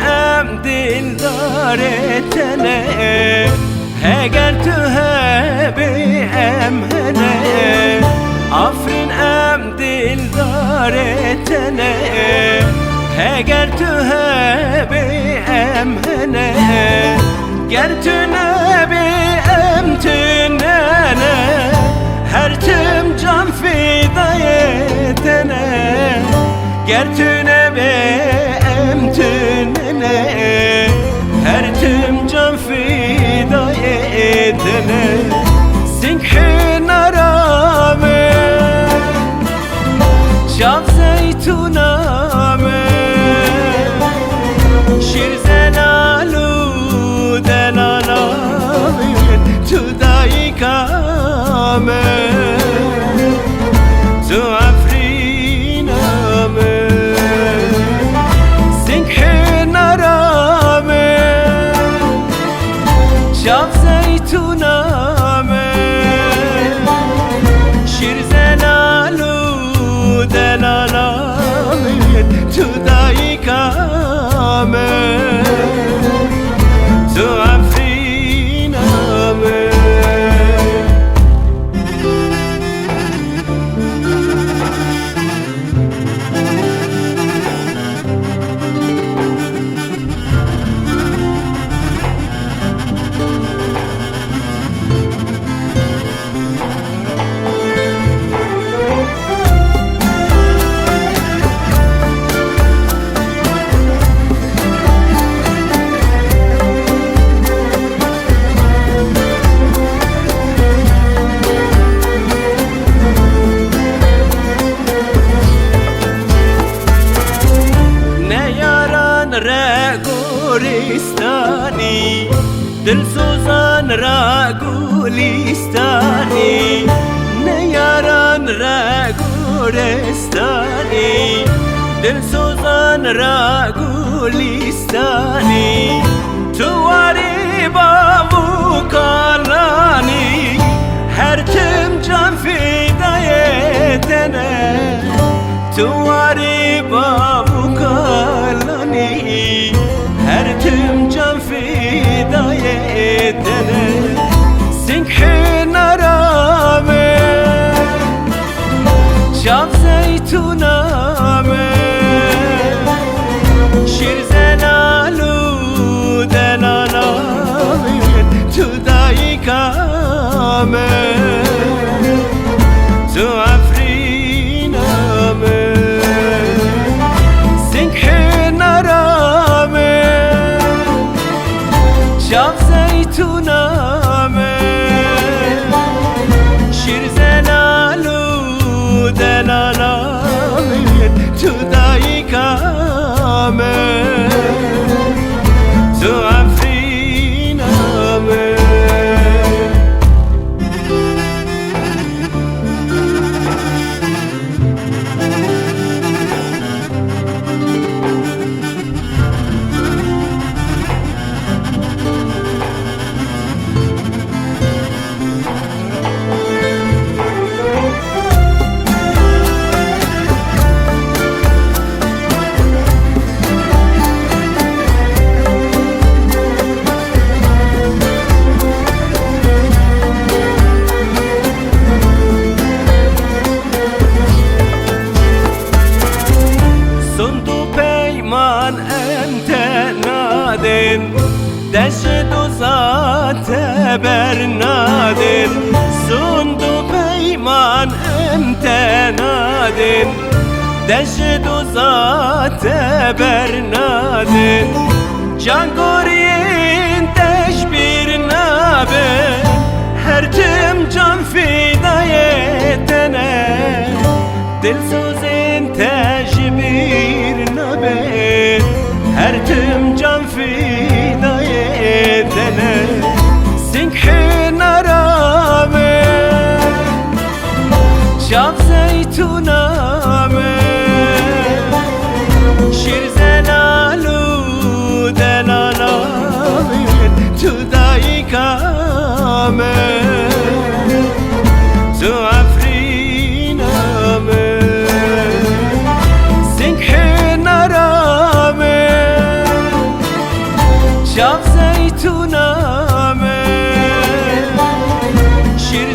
ام دلدار تنه هگر تو هبی ام هنه آفرین ام دلدار تنه هگر تو هبی ام هنه گر تو نبی ام تنه هر تم جان فدای تنه گر تو نبی ام تنه هر تم جان فدای تنه سنگ نرامه شب زیتونامه شیر زنالو دلالامه تو دایی کامه تو افرینامه سنگ نرامه شب زیتونامه شیر زنالو دلالامه تو دایی کامه تو افرینامه را گورستانی دل سوزان را گولیستانی نیاران را گورستانی دل سوزان را گولیستانی تو واری بابو کالانی هر تم جان فدای تنه تو واری بابو کالانی هر تم جان فدای تنه سنگ نرامه شب زیتونامه شیر زنالو دلالامه تو دایی کامه تو افرینامه سنگ نرامه شب زیتونامه شیر زنالو دلالامه تو دایی کامه تو افرینامه دشت و ذات برنادن سند و پیمان امتنادن دشت و ذات برنادن جانگورین تشبیر نابه هر تم جان فدای تنه دل سوزین تشبیر نابه هر تم جان فدای تنه سنگ نرامه شب زیتونامه شیر زنالو دلالامه تو دایی کامه تو افرینامه شب زیتونمه شیر